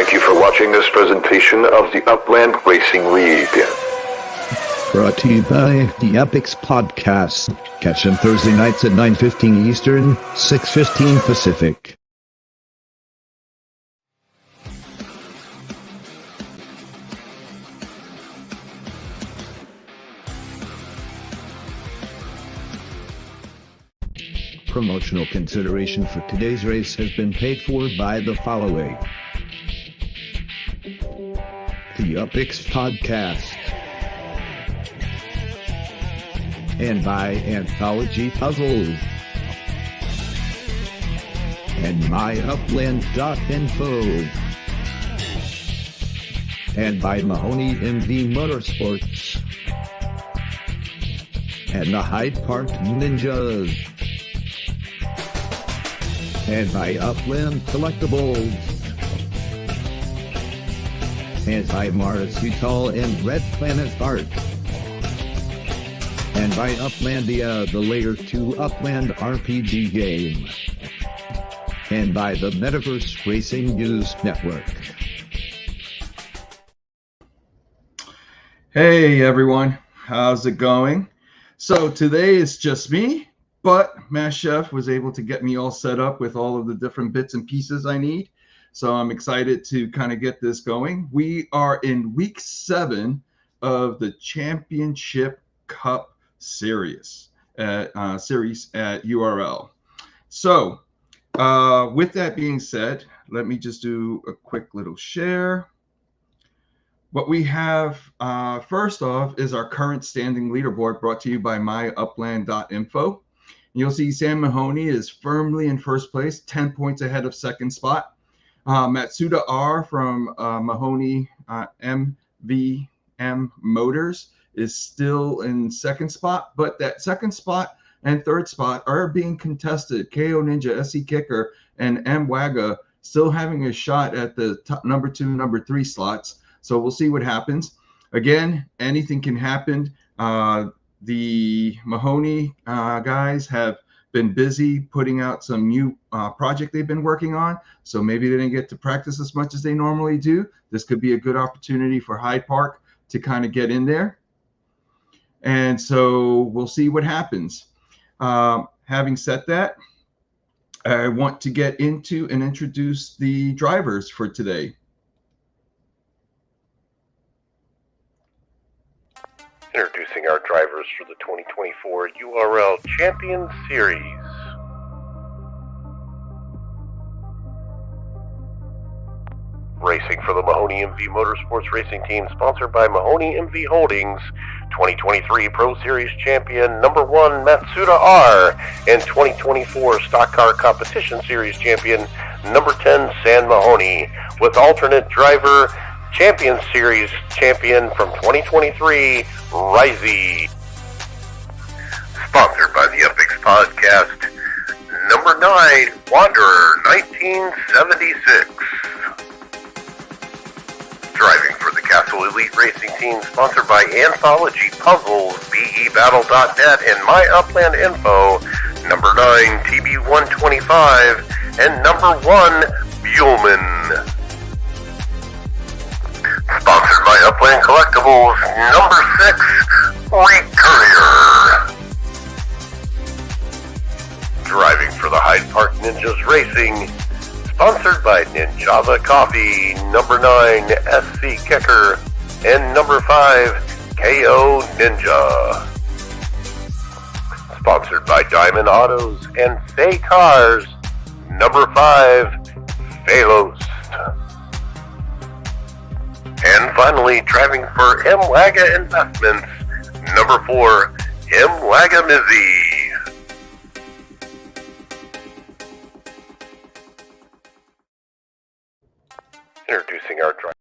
Thank you for watching this presentation of the Upland Racing League. Brought to you by the Epics Podcast. Catch them Thursday nights at 9:15 Eastern, 6:15 Pacific. Promotional consideration for today's race has been paid for by the following. The Epics Podcast. And by Anthology Puzzles. And myupland.info. And by Mahoney MV Motorsports. And the Hyde Park Ninjas. And by Upland Collectibles. And by Mars Utal and Red Planet Art. And by Uplandia, the Layer 2 Upland RPG game. And by the Metaverse Racing News Network. Hey everyone, how's it going? So today it's just me. But Mass Chef was able to get me all set up with all of the different bits and pieces I need. So I'm excited to kind of get this going. We are in week 7 of the Championship Cup series at URL. So with that being said, let me just do a quick little share. What we have first off is our current standing leaderboard brought to you by myupland.info. You'll see Sam Mahoney is firmly in first place, 10 points ahead of second spot. Matsuda R from Mahoney MVM Motors is still in second spot, but that second spot and third spot are being contested. KO Ninja, SC Kicker, and M Waga still having a shot at the top number 2, number 3 slots. So we'll see what happens. Again, anything can happen. The Mahoney guys have been busy putting out some new project they've been working on. So maybe they didn't get to practice as much as they normally do. This could be a good opportunity for Hyde Park to kind of get in there. And so we'll see what happens. Having said that, I want to get into and introduce the drivers for today. Introducing our drivers for the 2024 URL Champion Series. Racing for the Mahoney MV Motorsports Racing Team, sponsored by Mahoney MV Holdings, 2023 Pro Series Champion number 1 Matsuda R, and 2024 Stock Car Competition Series Champion number 10 San Mahoney, with alternate driver Champion Series champion from 2023, Risey. Sponsored by the Epics Podcast, number 9, Wanderer, 1976. Driving for the Castle Elite Racing Team, sponsored by Anthology Puzzles, BEBattle.net, and My Upland Info, number 9, TB125, and number 1, Buellman. Sponsored by Upland Collectibles, number 6, Reed Courier. Driving for the Hyde Park Ninjas Racing, sponsored by Ninjava Coffee, number 9, SC Kicker, and number 5, KO Ninja. Sponsored by Diamond Autos and Fay Cars, number 5, Phalos. And finally, driving for M Waga Investments, number 4, M Waga Mizzy. Introducing our driver.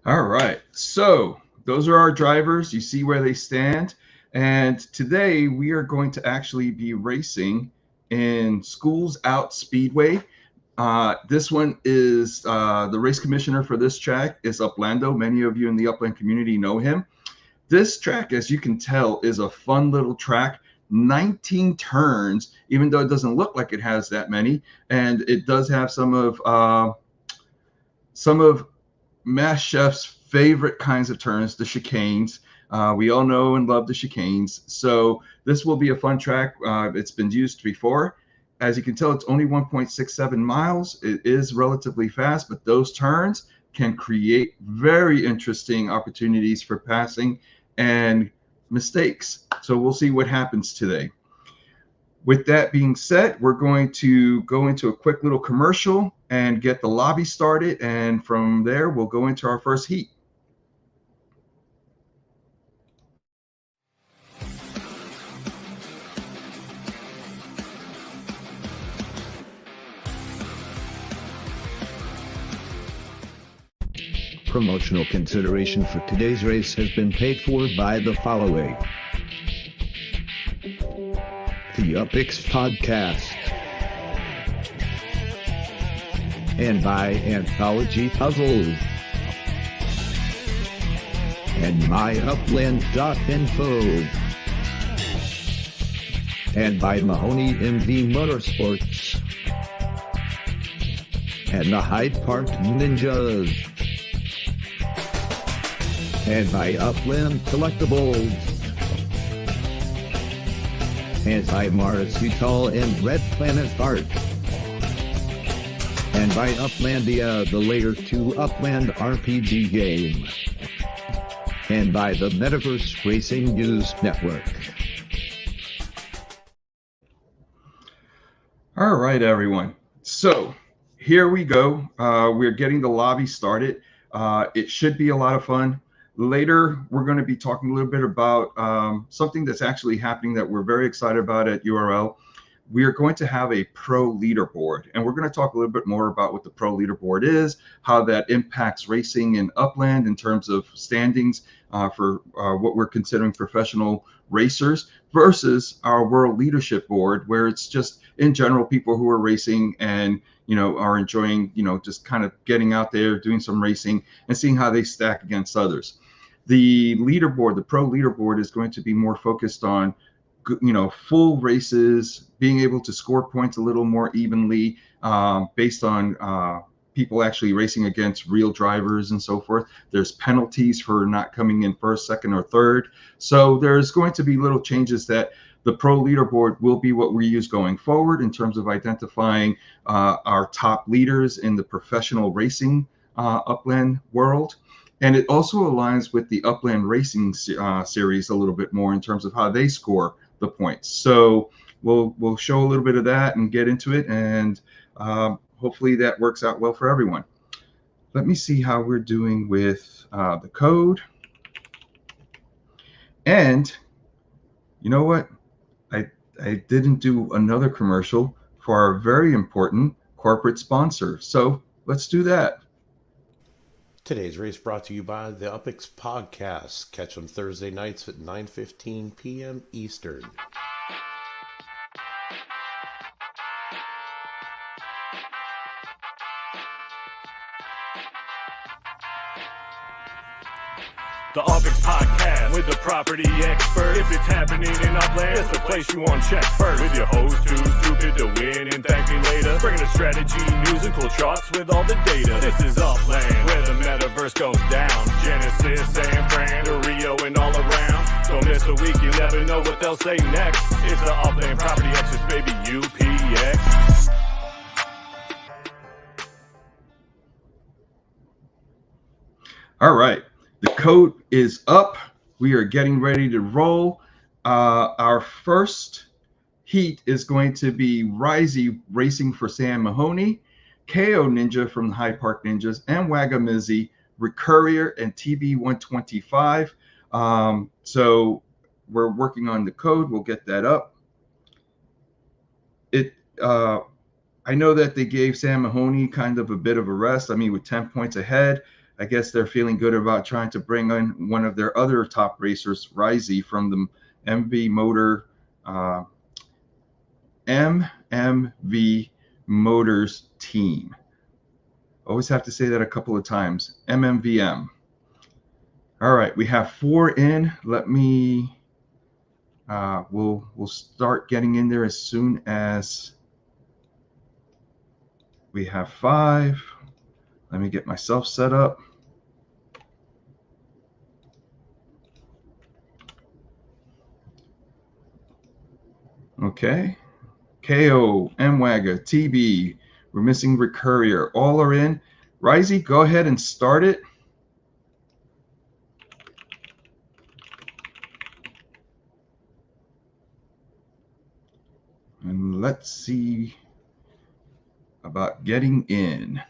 All right, so those are our drivers. You see where they stand. And today we are going to actually be racing in Schools Out Speedway. This one is the race commissioner for this track is Uplando. Many of you in the Upland community know him. This track, as you can tell, is a fun little track. 19 turns, even though it doesn't look like it has that many. And it does have some of some of Mass Chef's favorite kinds of turns, the chicanes. We all know and love the chicanes. So this will be a fun track. It's been used before. As you can tell, it's only 1.67 miles. It is relatively fast, but those turns can create very interesting opportunities for passing and mistakes. So we'll see what happens today. With that being said, we're going to go into a quick little commercial and get the lobby started. And from there, we'll go into our first heat. Promotional consideration for today's race has been paid for by the following: the UpX Podcast, and by Anthology Puzzles, and myupland.info, and by Mahoney MV Motorsports, and the Hyde Park Ninjas, and by Upland Collectibles, and by Mars Utah and Red Planet Art, and by Uplandia, the Layer 2 Upland RPG game, and by the Metaverse Racing News Network. All right, everyone. So here we go. We're getting the lobby started. It should be a lot of fun. Later, we're going to be talking a little bit about something that's actually happening that we're very excited about at URL. We are going to have a pro leaderboard, and we're going to talk a little bit more about what the pro leaderboard is, how that impacts racing in Upland in terms of standings for what we're considering professional racers versus our world leadership board, where it's just in general people who are racing and are enjoying just kind of getting out there, doing some racing and seeing how they stack against others. The leaderboard, the pro leaderboard, is going to be more focused on full races, being able to score points a little more evenly based on people actually racing against real drivers and so forth. There's penalties for not coming in first, second, or third. So there's going to be little changes that the pro leaderboard will be what we use going forward in terms of identifying our top leaders in the professional racing Upland world. And it also aligns with the Upland Racing series a little bit more in terms of how they score the points. So we'll show a little bit of that and get into it, and hopefully that works out well for everyone. Let me see how we're doing with the code. And you know what? I didn't do another commercial for our very important corporate sponsor. So let's do that. Today's race brought to you by the UpX Podcast. Catch them Thursday nights at 9:15 p.m. Eastern. The UpX Podcast with the property expert. If it's happening in Upland, it's the place you want to check first. With your host who's stupid to win and thank me later. Bringing the strategy, news, and cool charts with all the data. This is Upland, where the metaverse goes down. Genesis, San Fran, to Rio, and all around. Don't miss a week, you never know what they'll say next. It's the Upland Property Experts, baby, UPX. All right. The code is up. We are getting ready to roll. Our first heat is going to be Risey racing for Sam Mahoney, KO Ninja from the Hyde Park Ninjas, and Wagamizzy, Recurrier, and TB125. So we're working on the code. We'll get that up. I know that they gave Sam Mahoney kind of a bit of a rest. I mean, with 10 points ahead, I guess they're feeling good about trying to bring in one of their other top racers, Risey, from the MV Motors team. Always have to say that a couple of times. MMVM. All right, we have 4 in. Let me. We'll start getting in there as soon as we have 5. Let me get myself set up. Okay. KO, MWAGA, TB, we're missing Rick Courier. All are in. Risey, go ahead and start it. And let's see about getting in.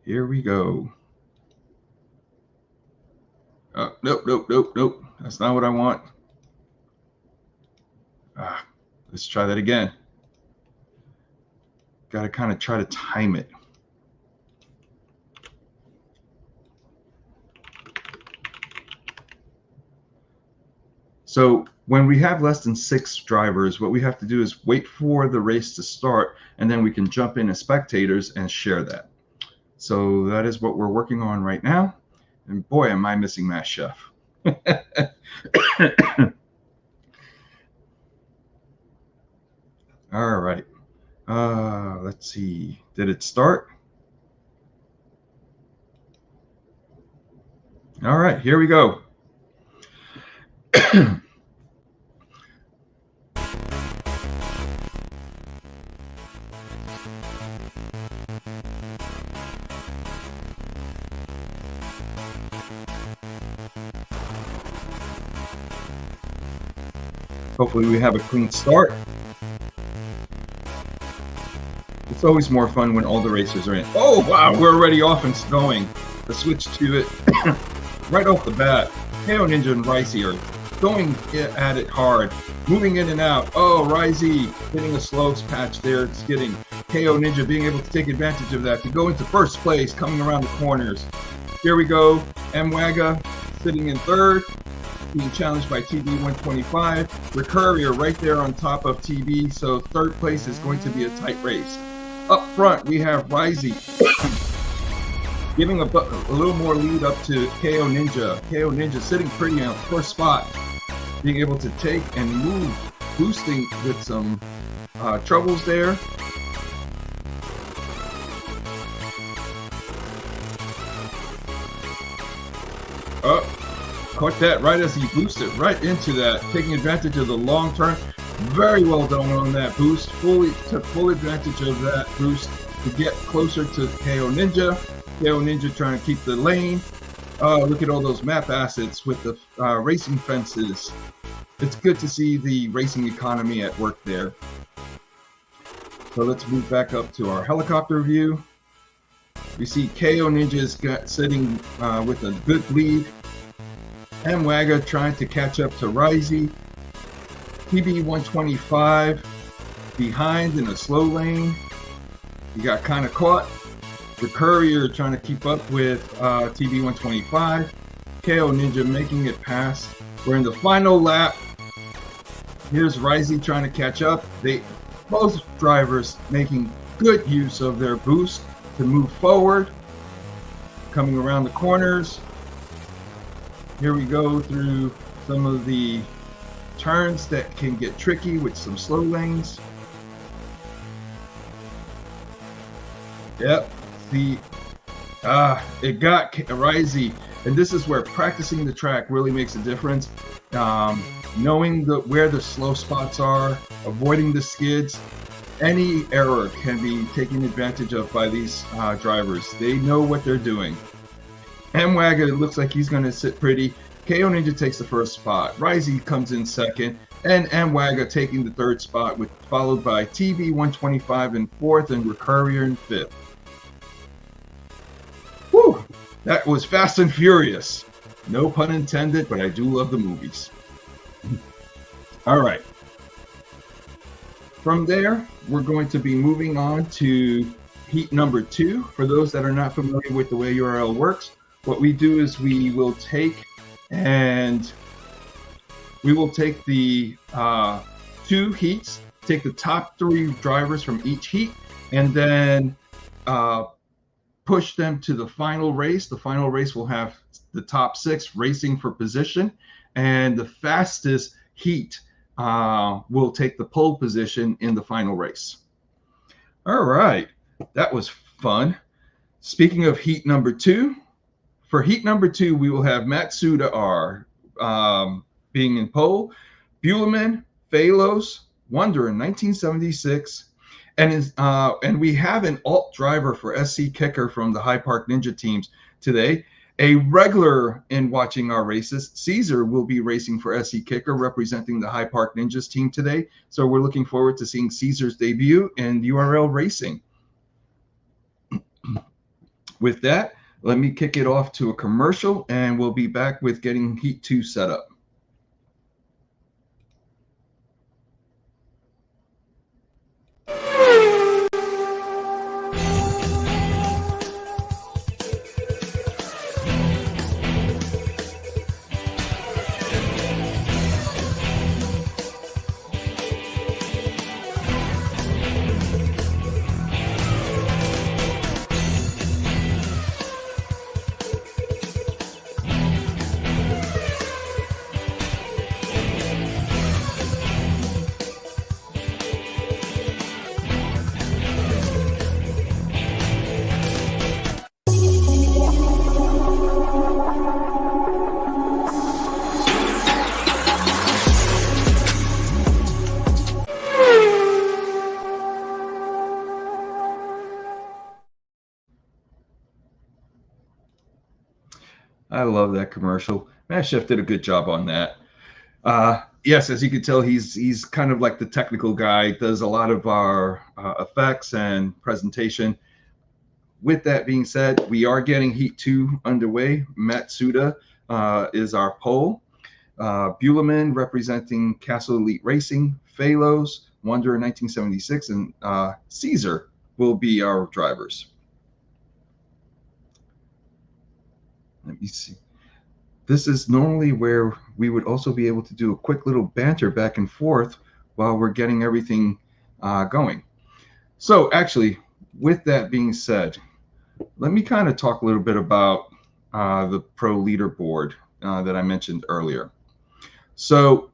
Here we go. Nope. That's not what I want. Let's try that again. Got to kind of try to time it. So when we have less than 6 drivers, what we have to do is wait for the race to start, and then we can jump in as spectators and share that. So that is what we're working on right now. And boy, am I missing Mass Chef. All right. Let's see. Did it start? All right, here we go. Hopefully we have a clean start. It's always more fun when all the racers are in. Oh, wow, we're already off and going. Let's switch to it right off the bat. KO Ninja and Risey are going at it hard, moving in and out. Oh, Risey hitting a slow patch there. It's getting KO Ninja being able to take advantage of that to go into first place, coming around the corners. Here we go. MWAGA sitting in third, being challenged by TB 125. Rick Courier right there on top of TB, so third place is going to be a tight race. Up front, we have Risey giving a little more lead up to KO Ninja. KO Ninja sitting pretty on first spot, being able to take and move, boosting with some troubles there. Caught that right as he boosted right into that, taking advantage of the long turn. Very well done on that boost. Took full advantage of that boost to get closer to KO Ninja. KO Ninja trying to keep the lane. Look at all those map assets with the racing fences. It's good to see the racing economy at work there. So let's move back up to our helicopter view. We see KO Ninja's sitting with a good lead. MWAGA trying to catch up to Risey. TB 125 behind in a slow lane. He got kind of caught. The Courier trying to keep up with TB 125. KO Ninja making it past. We're in the final lap. Here's Risey trying to catch up. Both drivers making good use of their boost to move forward. Coming around the corners. Here we go through some of the turns that can get tricky with some slow lanes. Yep, see, it got Risey, and this is where practicing the track really makes a difference. Knowing where the slow spots are, avoiding the skids. Any error can be taken advantage of by these drivers. They know what they're doing. MWAGA, it looks like he's going to sit pretty. KO Ninja takes the first spot. Risey comes in second. And MWAGA taking the third spot, followed by TB 125 in fourth and Rick Courier in fifth. Whew! That was fast and furious. No pun intended, but I do love the movies. All right. From there, we're going to be moving on to heat number 2. For those that are not familiar with the way URL works, what we do is we will take the 2 heats, take the top 3 drivers from each heat, and then push them to the final race. The final race will have the top 6 racing for position, and the fastest heat will take the pole position in the final race. All right, that was fun. Speaking of heat number 2, for heat number 2, we will have Matsuda R being in pole, Buleman, Phalos, Wonder in 1976, and we have an alt driver for SC Kicker from the High Park Ninja teams today. A regular in watching our races, Caesar will be racing for SC Kicker, representing the High Park Ninjas team today. So we're looking forward to seeing Caesar's debut in URL racing. With that, let me kick it off to a commercial, and we'll be back with getting Heat 2 set up. I love that commercial. Matt Chef did a good job on that. Yes, as you can tell, he's kind of like the technical guy, does a lot of our effects and presentation. With that being said, we are getting Heat 2 underway. Matsuda is our pole. Buleman representing Castle Elite Racing, Phalos, Wonder in 1976, and Caesar will be our drivers. Let me see. This is normally where we would also be able to do a quick little banter back and forth while we're getting everything going. So actually, with that being said, let me kind of talk a little bit about the pro leaderboard that I mentioned earlier. So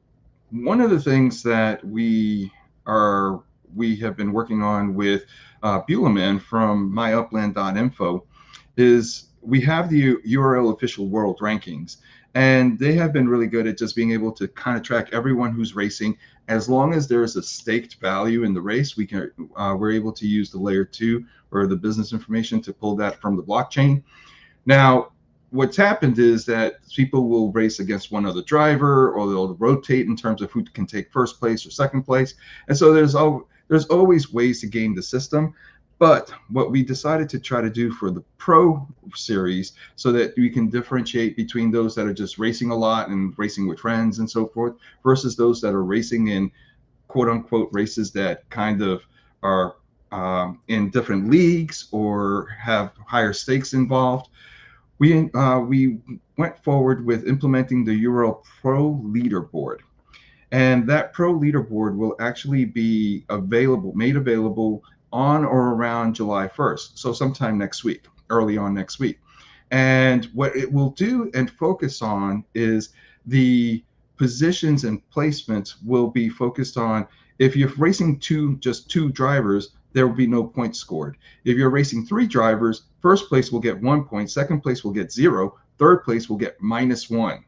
one of the things that we have been working on with Buleman from myupland.info is we have the URL official world rankings, and they have been really good at just being able to kind of track everyone who's racing. As long as there's a staked value in the race, we're able to use the layer 2 or the business information to pull that from the blockchain. Now, what's happened is that people will race against one other driver, or they'll rotate in terms of who can take first place or second place. And so there's always ways to game the system. But what we decided to try to do for the Pro Series, so that we can differentiate between those that are just racing a lot and racing with friends and so forth, versus those that are racing in quote-unquote races that kind of are in different leagues or have higher stakes involved, we went forward with implementing the URL Pro Leaderboard. And that Pro Leaderboard will actually be made available on or around July 1st, so sometime next week, early on next week. And what it will do and focus on is the positions and placements will be focused on, if you're racing just two drivers, there will be no points scored. If you're racing 3 drivers, first place will get 1 point, second place will get 0, third place will get -1.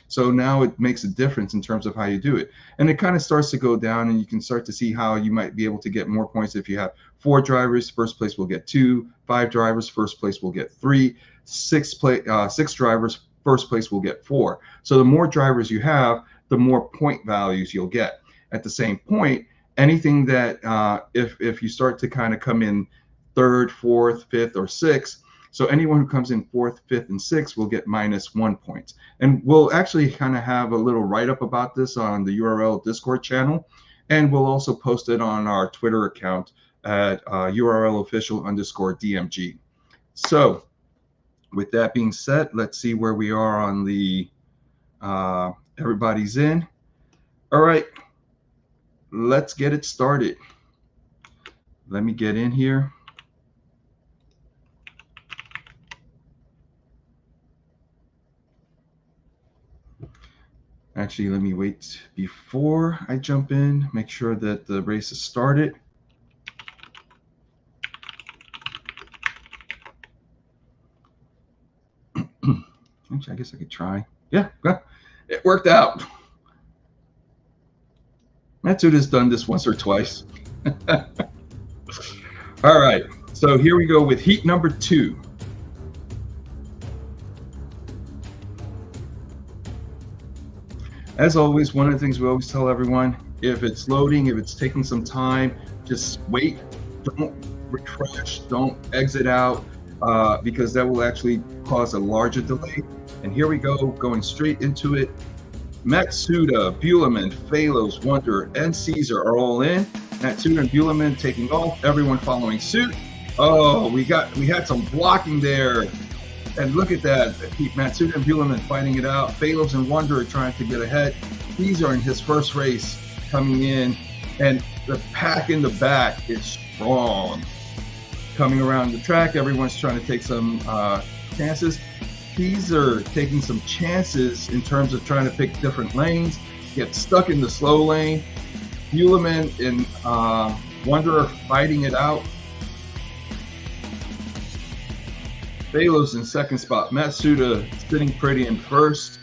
So now it makes a difference in terms of how you do it. And it kind of starts to go down, and you can start to see how you might be able to get more points. If you have 4 drivers, first place will get 2, 5 drivers, first place will get 3, 6 drivers, first place will get 4. So the more drivers you have, the more point values you'll get. At the same point, anything that if you start to kind of come in 3rd, 4th, 5th, or 6th, so anyone who comes in 4th, 5th, and 6th will get -1 point. And we'll actually kind of have a little write-up about this on the URL Discord channel, and we'll also post it on our Twitter account at URLofficial_DMG. So with that being said, let's see where we are on the everybody's in. All right, let's get it started. Let me get in here. Actually, let me wait before I jump in, make sure that the race is started. I guess I could try. Yeah, it worked out. Matsuda's done this once or twice. All right, so here we go with heat number 2. As always, one of the things we always tell everyone, if it's loading, if it's taking some time, just wait. Don't refresh, don't exit out, because that will actually cause a larger delay. And here we go, going straight into it. Matsuda, Buehlmann, Phalos, Wanderer, and Caesar are all in. Matsuda and Buehlmann taking off, everyone following suit. Oh, we had some blocking there. And look at that, Matsuda and Buehlmann fighting it out. Phalos and Wanderer trying to get ahead. Caesar in his first race coming in, and the pack in the back is strong. Coming around the track, everyone's trying to take some chances. Caesar taking some chances in terms of trying to pick different lanes, get stuck in the slow lane. Buehlmann and Wanderer fighting it out. Phalos in second spot. Matsuda sitting pretty in first.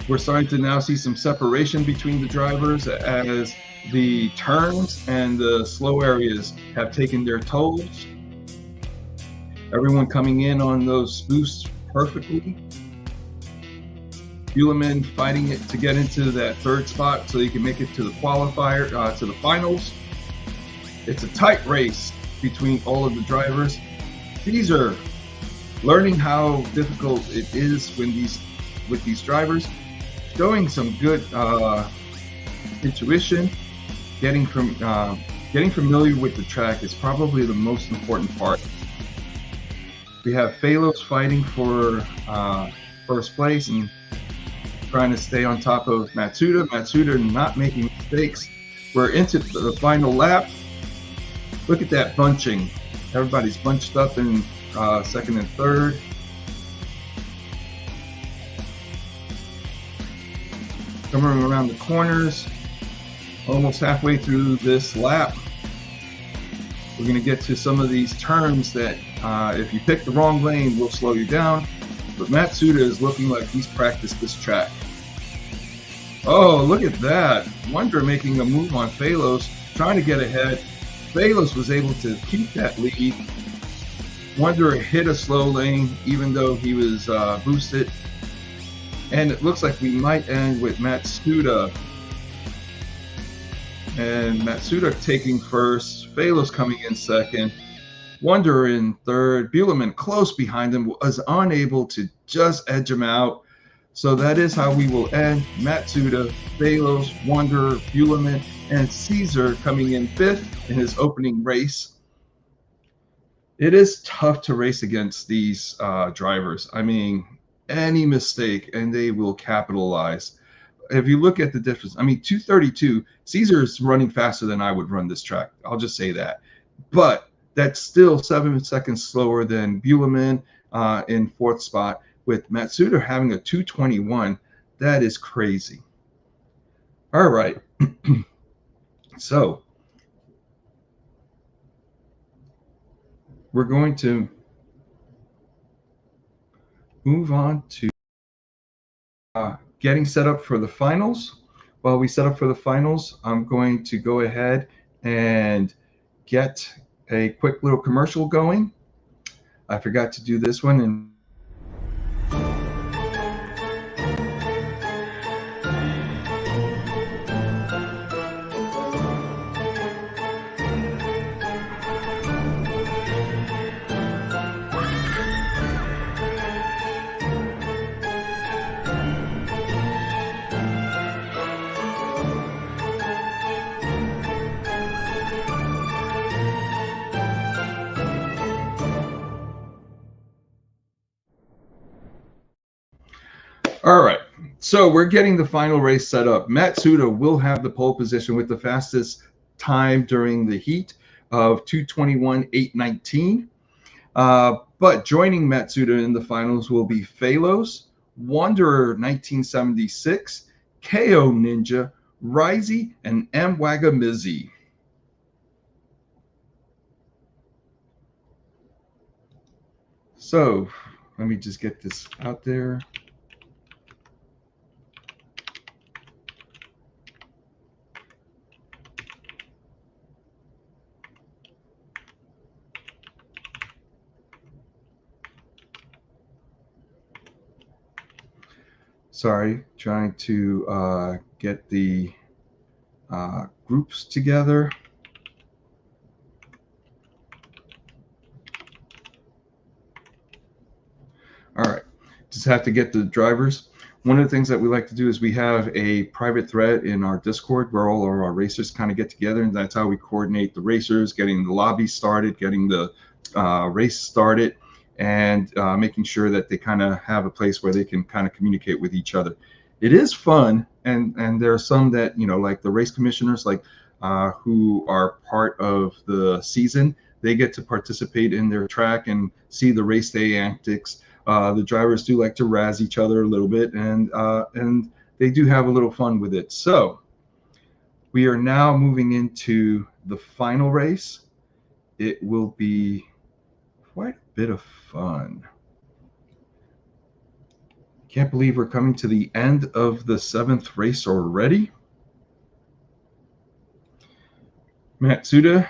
We're starting to now see some separation between the drivers as the turns and the slow areas have taken their tolls. Everyone coming in on those boosts perfectly. Buehlmann fighting it to get into that third spot so he can make it to the qualifier, to the finals. It's a tight race between all of the drivers. Caesar learning how difficult it is with these drivers, showing some good intuition, getting familiar with the track is probably the most important part. We have Phalos fighting for first place and trying to stay on top of Matsuda. Matsuda not making mistakes. We're into the final lap. Look at that bunching. Everybody's bunched up in second and third. Coming around the corners, almost halfway through this lap. We're going to get to some of these turns that if you pick the wrong lane will slow you down. But Matsuda is looking like he's practiced this track. Oh, look at that. Wanderer making a move on Phalos, trying to get ahead. Phalos was able to keep that lead. Wanderer hit a slow lane even though he was boosted. And it looks like we might end with Matsuda. And Matsuda taking first, Phalos coming in second, Wanderer in third, Buehlmann close behind him, was unable to just edge him out. So that is how we will end. Matsuda, Phalos, Wanderer, Buehlmann, and Caesar coming in fifth in his opening race. It is tough to race against these drivers. I mean, any mistake and they will capitalize. If you look at the difference, I mean, 2:32, Caesar is running faster than I would run this track. I'll just say that. But that's still 7 seconds slower than Buehlmann in fourth spot. With Matsuda having a 2:21, that is crazy. All right. So we're going to move on to getting set up for the finals. While we set up for the finals, I'm going to go ahead and get a quick little commercial going. I forgot to do this one, and all right, so we're getting the final race set up. Matsuda will have the pole position with the fastest time during the heat of 2:21.819. But joining Matsuda in the finals will be Phalos, Wanderer 1976, KO Ninja, Risey, and Mwagamizi. So let me just get this out there. Sorry, trying to get the groups together. All right, just have to get the drivers. One of the things that we like to do is we have a private thread in our Discord where all of our racers kind of get together, and that's how we coordinate the racers, getting the lobby started, getting the race started, and making sure that they kind of have a place where they can kind of communicate with each other. It is fun, and there are some that, you know, like the race commissioners, like who are part of the season, they get to participate in their track and see the race day antics. The drivers do like to razz each other a little bit, and they do have a little fun with it. So we are now moving into the final race. It will be quite a bit of fun. Can't believe we're coming to the end of the 7th race already. Matsuda,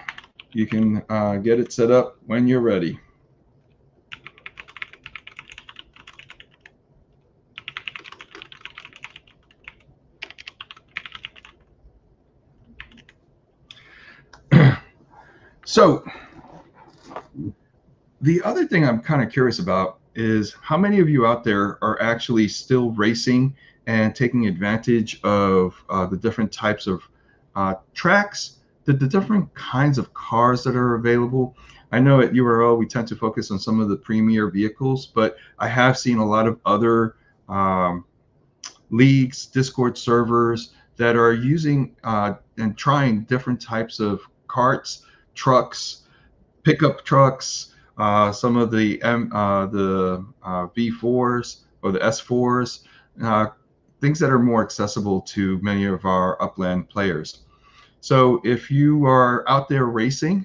you can get it set up when you're ready. So the other thing I'm kind of curious about is how many of you out there are actually still racing and taking advantage of the different types of tracks, the different kinds of cars that are available. I know at URL we tend to focus on some of the premier vehicles, but I have seen a lot of other leagues, Discord servers that are using and trying different types of carts, trucks, pickup trucks, some of the V4s or the S4s, things that are more accessible to many of our upland players. So if you are out there racing,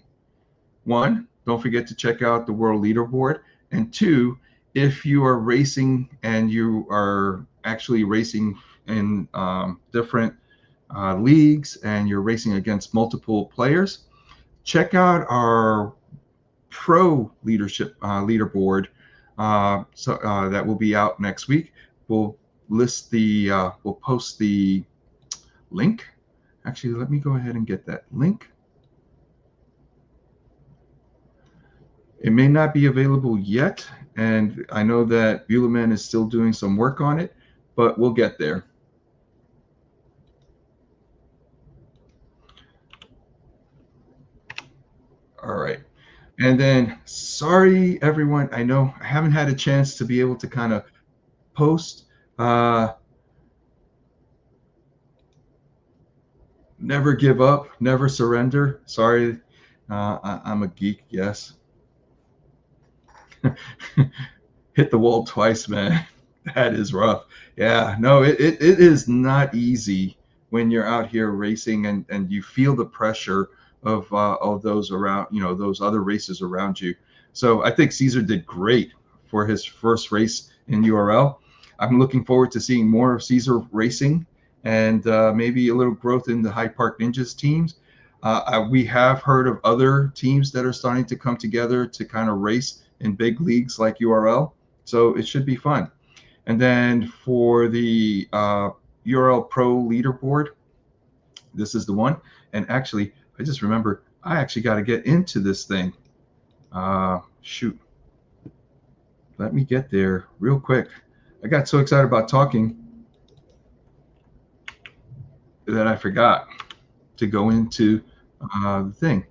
one, don't forget to check out the World Leaderboard. And two, if you are racing and you are actually racing in different leagues and you're racing against multiple players, check out our pro leadership leaderboard that will be out next week. We'll list the we'll post the link. Actually, let me go ahead and get that link. It may not be available yet, and I know that Buleman is still doing some work on it, but we'll get there. All right. And then, sorry, everyone. I know I haven't had a chance to be able to kind of post. Never give up, never surrender. Sorry, I'm a geek, yes. Hit the wall twice, man. That is rough. Yeah, no, it is not easy when you're out here racing and you feel the pressure of those around, you know, those other races around you. So I think Caesar did great for his first race in URL. I'm looking forward to seeing more of Caesar racing and maybe a little growth in the Hyde Park Ninjas teams. We have heard of other teams that are starting to come together to kind of race in big leagues like URL. So it should be fun. And then for the URL Pro leaderboard, this is the one. And actually, I just remember I actually got to get into this thing. Shoot. Let me get there real quick. I got so excited about talking that I forgot to go into the thing.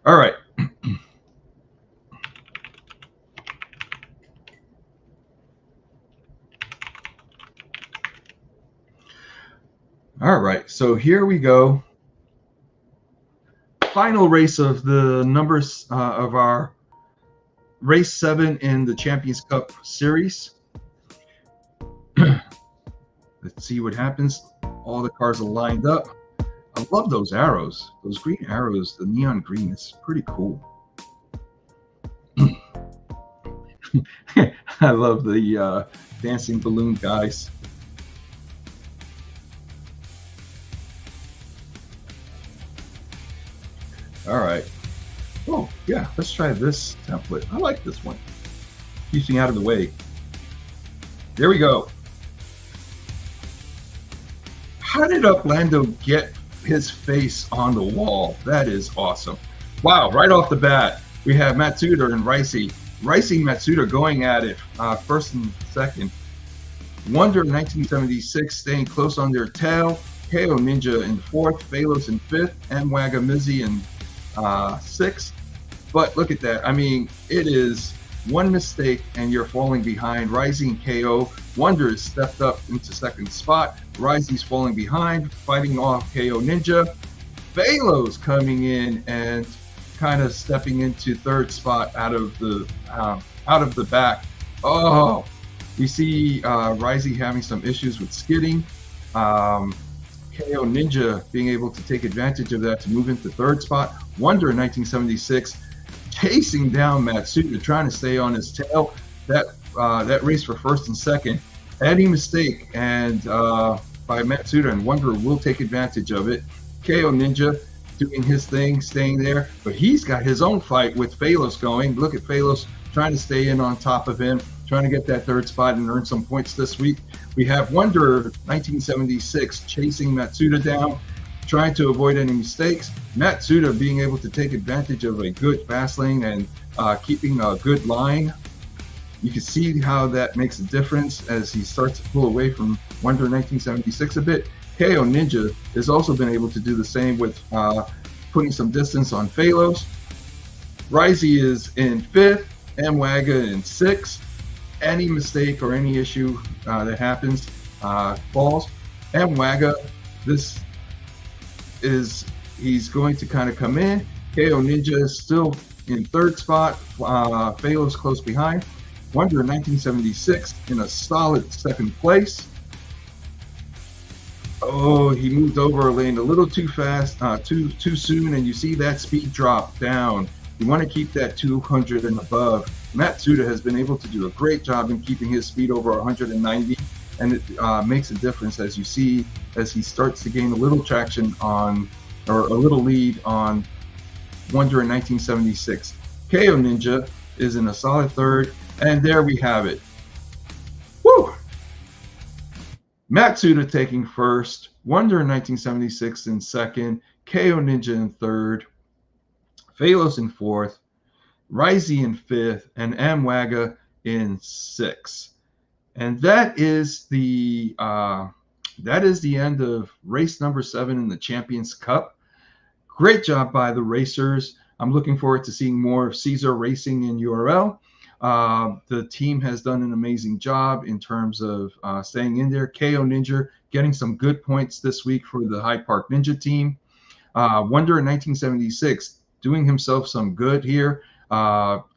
All right. All right, so here we go. Final race of the numbers of our race 7 in the Champions Cup series. Let's see what happens. All the cars are lined up. I love those arrows, those green arrows. The neon green is pretty cool. I love the dancing balloon guys. All right. Oh, yeah, let's try this template. I like this one. Keeps me out of the way. There we go. How did Uplanddo get his face on the wall? That is awesome. Wow, right off the bat, we have Matsuda and Ricey. Ricey and Matsuda going at it, first and second. Wonder 1976 staying close on their tail. KO Ninja in fourth, Phalos in fifth, and Wagamizi in sixth. But look at that. I mean, it is one mistake and you're falling behind. Ricey and KO. Wonder has stepped up into second spot. Ricey's falling behind, fighting off KO Ninja. Phalos coming in and kind of stepping into third spot out of the back. Oh, we see Ricey having some issues with skidding. KO Ninja being able to take advantage of that to move into third spot. Wonder in 1976 chasing down Matsuda, trying to stay on his tail. That race for first and second. Any mistake and by Matsuda, and Wonder will take advantage of it. KO Ninja doing his thing, staying there, but he's got his own fight with Phalos going. Look at Phalos trying to stay in on top of him, trying to get that third spot and earn some points this week. We have Wonder 1976 chasing Matsuda down, trying to avoid any mistakes. Matsuda being able to take advantage of a good fast lane and keeping a good line. You can see how that makes a difference as he starts to pull away from Wonder 1976 a bit. KO Ninja has also been able to do the same with putting some distance on Phalos. Ricey is in fifth, Mwaga in sixth. Any mistake or any issue that happens falls. Mwaga, he's going to kind of come in. KO Ninja is still in third spot. Phalos close behind. Wonder 1976 in a solid second place. Oh, he moved over a lane a little too fast, too soon, and you see that speed drop down. You want to keep that 200 and above. Matsuda has been able to do a great job in keeping his speed over 190, and it makes a difference as you see as he starts to gain a little traction on, or a little lead on Wonder in 1976. KO Ninja is in a solid third, and there we have it. Woo! Matsuda taking first, Wonder in 1976 in second, KO Ninja in third, Phalos in fourth, Ricey in fifth, and Mwaga in sixth. And that is the end of race number 7 in the Champions Cup. Great job by the racers. I'm looking forward to seeing more of Caesar Racing in URL. The team has done an amazing job in terms of staying in there. KO Ninja getting some good points this week for the Hyde Park Ninja team. Wonder in 1976 doing himself some good here,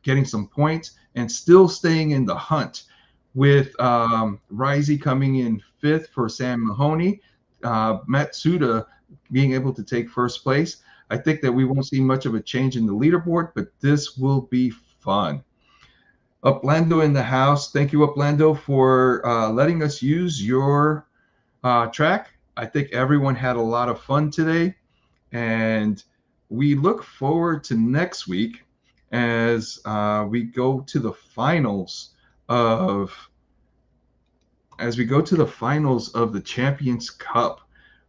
getting some points and still staying in the hunt with Ricey coming in 5th for Sam Mahoney, Matsuda being able to take first place. I think that we won't see much of a change in the leaderboard, but this will be fun. Uplanddo in the house. Thank you, Uplanddo, for letting us use your track. I think everyone had a lot of fun today, and we look forward to next week as we go to the finals of the Champions Cup.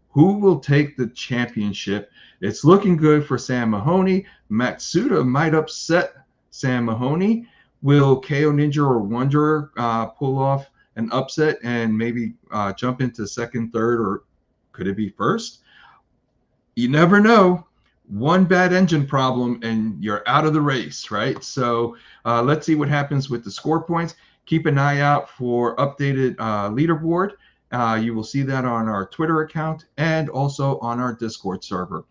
Who will take the championship? It's looking good for Sam Mahoney. Matsuda might upset Sam Mahoney. Will KO Ninja or Wonder pull off an upset and maybe jump into second, third, or could it be first? You never know. One bad engine problem and you're out of the race, right? So let's see what happens with the score points. Keep an eye out for updated leaderboard. You will see that on our Twitter account and also on our Discord server.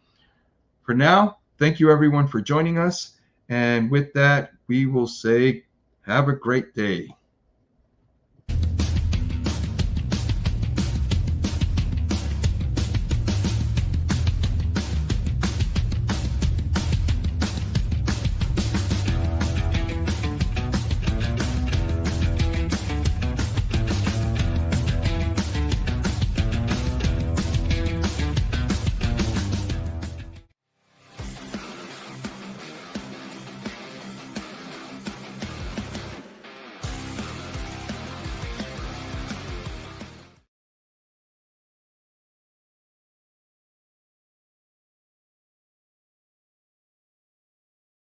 For now, thank you everyone for joining us. And with that, we will say, have a great day.